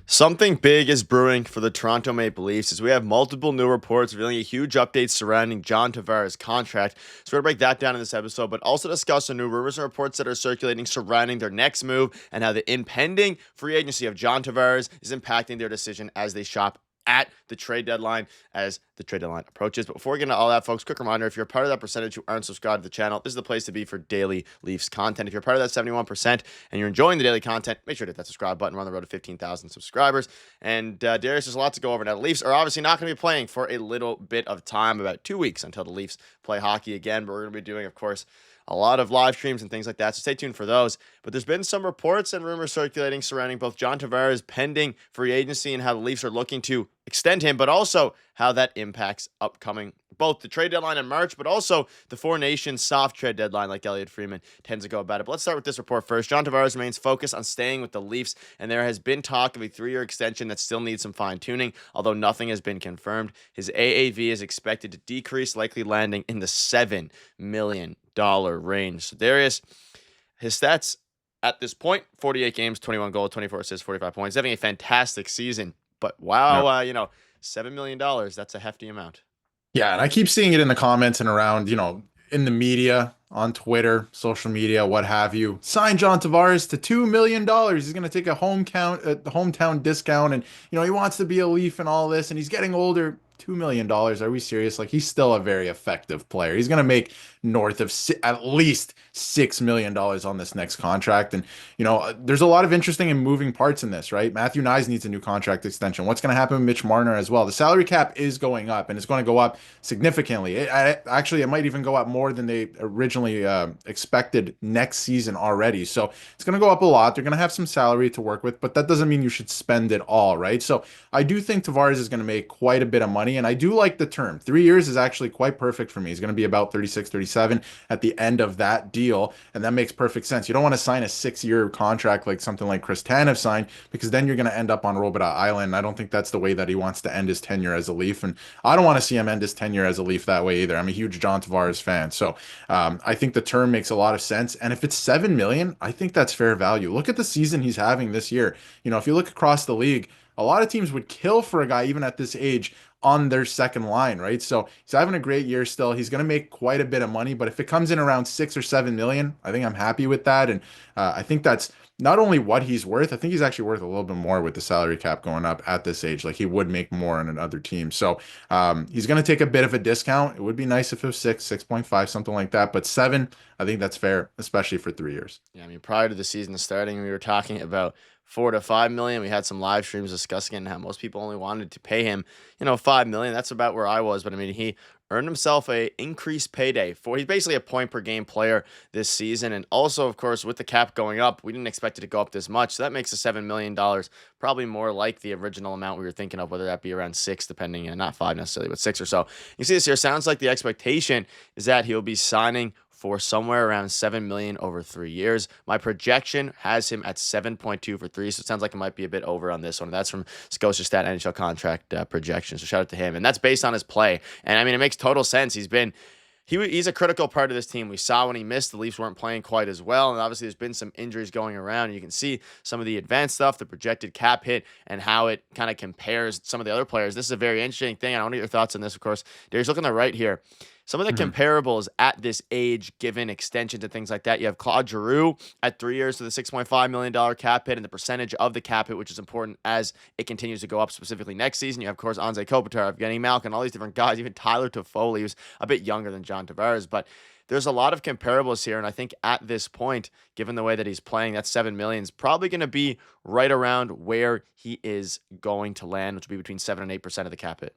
Something big is brewing for the Toronto Maple Leafs as we have multiple new reports revealing a huge update surrounding John Tavares' contract. So we're going to break that down in this episode, but also discuss the new rumors and reports that are circulating surrounding their next move and how the impending free agency of John Tavares is impacting their decision as they shop at the trade deadline as the trade deadline approaches. But before we get into all that, folks, quick reminder, if you're part of that percentage who aren't subscribed to the channel, this is the place to be for daily Leafs content. If you're part of that 71% and you're enjoying the daily content, make sure to hit that subscribe button. We're on the road to 15,000 subscribers. And Darius, there's a lot to go over. Now, the Leafs are obviously not going to be playing for a little bit of time, about 2 weeks until the Leafs play hockey again. But we're going to be doing, of course, a lot of live streams and things like that, so stay tuned for those. But there's been some reports and rumors circulating surrounding both John Tavares' pending free agency and how the Leafs are looking to extend him, but also how that impacts upcoming both the trade deadline in March, but also the Four Nations soft trade deadline, like Elliot Freeman tends to go about it. But let's start with this report first. John Tavares remains focused on staying with the Leafs, and there has been talk of a 3-year extension that still needs some fine-tuning, although nothing has been confirmed. His AAV is expected to decrease, likely landing in the $7 million range. So Darius, his stats at this point, 48 games, 21 goals, 24 assists, 45 points. Having a fantastic season. But wow, $7 million, that's a hefty amount. Yeah, and I keep seeing it in the comments and around, in the media, on Twitter, social media, what have you. Sign John Tavares to $2 million. He's going to take a hometown discount, and he wants to be a Leaf and all this, and he's getting older. $2 million. Are we serious? Like, he's still a very effective player. He's going to make north of at least $6 million on this next contract. And, there's a lot of interesting and moving parts in this, right? Matthew Nyes needs a new contract extension. What's going to happen with Mitch Marner as well? The salary cap is going up, and it's going to go up significantly. It might even go up more than they originally expected next season already. So it's going to go up a lot. They're going to have some salary to work with, but that doesn't mean you should spend it all, right? So I do think Tavares is going to make quite a bit of money, and I do like the term. 3 years is actually quite perfect for me. He's going to be about 36, 37 at the end of that deal, and that makes perfect sense. You don't want to sign a 6-year contract like something like Chris Tanev signed, because then you're going to end up on Robida Island. I don't think that's the way that he wants to end his tenure as a Leaf, and I don't want to see him end his tenure as a Leaf that way either. I'm a huge John Tavares fan, so I think the term makes a lot of sense. And if it's $7 million, I think that's fair value. Look at the season he's having this year. If you look across the league, a lot of teams would kill for a guy even at this age on their second line, right? So he's having a great year still. He's going to make quite a bit of money, but if it comes in around 6 or 7 million, I think I'm happy with that. And I think that's not only what he's worth, I think he's actually worth a little bit more with the salary cap going up at this age. Like, he would make more on another team. So he's going to take a bit of a discount. It would be nice if it was 6, 6.5, something like that. But 7, I think that's fair, especially for 3 years. Yeah, I mean, prior to the season starting, we were talking about 4 to 5 million. We had some live streams discussing how most people only wanted to pay him, 5 million. That's about where I was. But I mean, he earned himself a increased payday he's basically a point per game player this season. And also, of course, with the cap going up, we didn't expect it to go up this much. So that makes the $7 million probably more like the original amount we were thinking of, whether that be around 6, depending, not 5 necessarily, but 6 or so. You see this here, sounds like the expectation is that he'll be signing for somewhere around $7 million over 3 years. My projection has him at 7.2 for 3, so it sounds like it might be a bit over on this one. That's from Scotiastat NHL contract projection, so shout out to him. And that's based on his play. And I mean, it makes total sense. He's a critical part of this team. We saw when he missed, the Leafs weren't playing quite as well, and obviously there's been some injuries going around. You can see some of the advanced stuff, the projected cap hit, and how it kind of compares some of the other players. This is a very interesting thing. I want to get your thoughts on this, of course. Darius, look on the right here. Some of the comparables at this age, given extensions and things like that. You have Claude Giroux at 3 years with a $6.5 million cap hit, and the percentage of the cap hit, which is important as it continues to go up specifically next season. You have, of course, Anze Kopitar, Evgeny Malkin, all these different guys. Even Tyler Toffoli, who's a bit younger than John Tavares, but there's a lot of comparables here, and I think at this point, given the way that he's playing, that $7 million is probably going to be right around where he is going to land, which will be between 7 and 8% of the cap hit.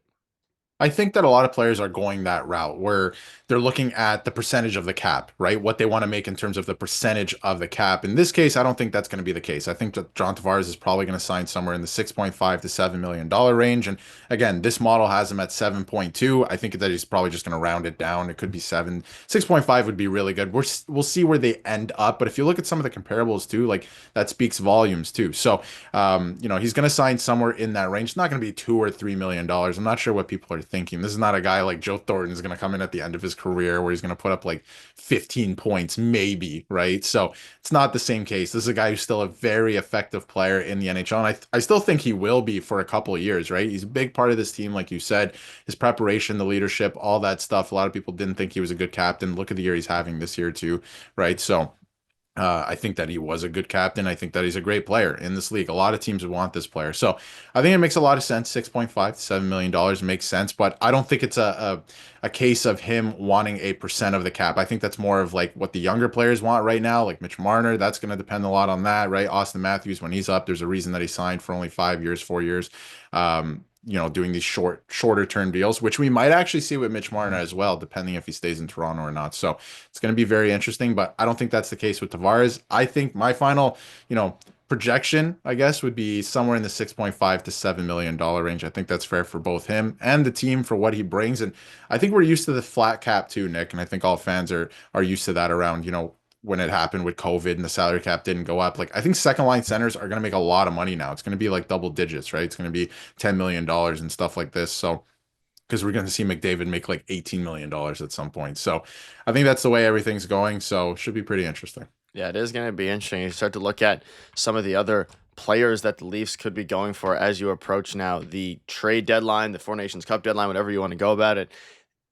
I think that a lot of players are going that route where they're looking at the percentage of the cap, right? What they want to make in terms of the percentage of the cap. In this case, I don't think that's going to be the case. I think that John Tavares is probably going to sign somewhere in the 6.5 to $7 million range. And again, this model has him at 7.2. I think that he's probably just going to round it down. It could be 7. 6.5 would be really good. We'll see where they end up. But if you look at some of the comparables too, like, that speaks volumes too. So, he's going to sign somewhere in that range. It's not going to be $2 or $3 million. I'm not sure what people are thinking. This is not a guy like Joe Thornton's going to come in at the end of his career where he's going to put up like 15 points, maybe, right? So it's not the same case. This is a guy who's still a very effective player in the NHL. And I still think he will be for a couple of years, right? He's a big part of this team, like you said, his preparation, the leadership, all that stuff. A lot of people didn't think he was a good captain. Look at the year he's having this year, too, right? So, I think that he was a good captain. I think that he's a great player in this league. A lot of teams would want this player. So I think it makes a lot of sense. 6.5 to $7 million makes sense, but I don't think it's a case of him wanting a percent of the cap. I think that's more of like what the younger players want right now, like Mitch Marner. That's going to depend a lot on that, right? Austin Matthews, when he's up, there's a reason that he signed for only 5 years, 4 years. Doing these shorter term deals, which we might actually see with Mitch Marner as well, depending if he stays in Toronto or not. So it's going to be very interesting, but I don't think that's the case with Tavares. I think my final, projection, I guess, would be somewhere in the 6.5 to $7 million range. I think that's fair for both him and the team for what he brings. And I think we're used to the flat cap too, Nick. And I think all fans are used to that around, when it happened with COVID and the salary cap didn't go up. Like, I think second line centers are going to make a lot of money now. It's going to be like double digits, right? It's going to be $10 million and stuff like this. So, because we're going to see McDavid make like $18 million at some point. So I think that's the way everything's going. So should be pretty interesting. Yeah, it is going to be interesting. You start to look at some of the other players that the Leafs could be going for as you approach now the trade deadline, the Four Nations Cup deadline, whatever you want to go about it.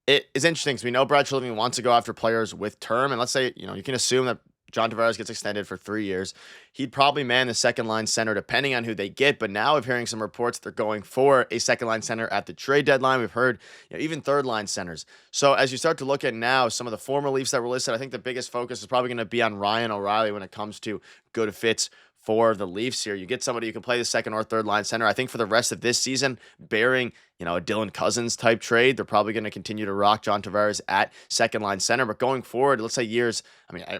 It is interesting because we know Brad Treliving wants to go after players with term. And let's say, you can assume that John Tavares gets extended for 3 years. He'd probably man the second line center depending on who they get. But now we're hearing some reports they're going for a second line center at the trade deadline. We've heard even third line centers. So as you start to look at now some of the former Leafs that were listed, I think the biggest focus is probably going to be on Ryan O'Reilly when it comes to good fits for the Leafs here. You get somebody who can play the second or third line center. I think for the rest of this season, bearing a Dylan Cousins type trade, they're probably going to continue to rock John Tavares at second line center. But going forward, let's say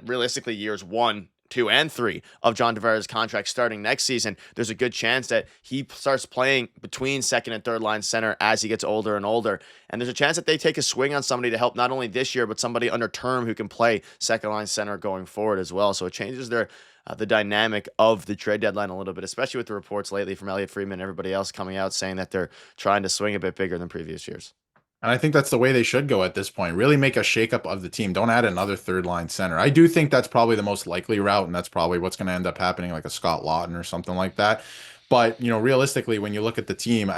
realistically years 1, 2, and 3 of John Tavares' contract starting next season, there's a good chance that he starts playing between second and third line center as he gets older and older. And there's a chance that they take a swing on somebody to help not only this year, but somebody under term who can play second line center going forward as well. So it changes the dynamic of the trade deadline a little bit, especially with the reports lately from Elliot Friedman and everybody else coming out saying that they're trying to swing a bit bigger than previous years. And I think that's the way they should go at this point. Really make a shakeup of the team. Don't add another third line center. I do think that's probably the most likely route, and that's probably what's going to end up happening, like a Scott Laughton or something like that. But, realistically, when you look at the team,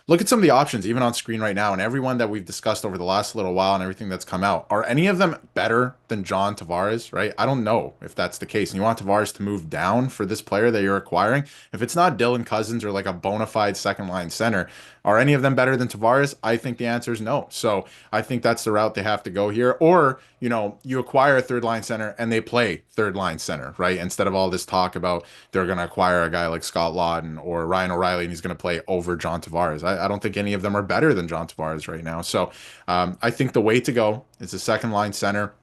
look at some of the options, even on screen right now, and everyone that we've discussed over the last little while and everything that's come out. Are any of them better than John Tavares, right? I don't know if that's the case. And you want Tavares to move down for this player that you're acquiring. If it's not Dylan Cousins or like a bona fide second line center, are any of them better than Tavares? I think the answer is no. So I think that's the route they have to go here. Or, you acquire a third line center and they play third line center, right? Instead of all this talk about they're going to acquire a guy like Scott Laughton or Ryan O'Reilly and he's going to play over John Tavares. I don't think any of them are better than John Tavares right now. So I think the way to go is a second line center.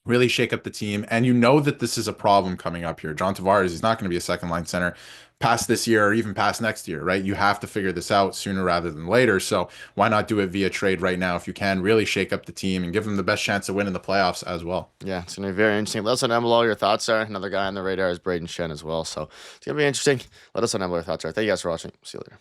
Really shake up the team. And that this is a problem coming up here. John Tavares is not going to be a second line center past this year or even past next year, right? You have to figure this out sooner rather than later. So why not do it via trade right now if you can? Really shake up the team and give them the best chance to win in the playoffs as well. Yeah, it's going to be very interesting. Let us know below your thoughts are. Another guy on the radar is Braden Shen as well. So it's going to be interesting. Let us know what your thoughts are. Thank you guys for watching. See you later.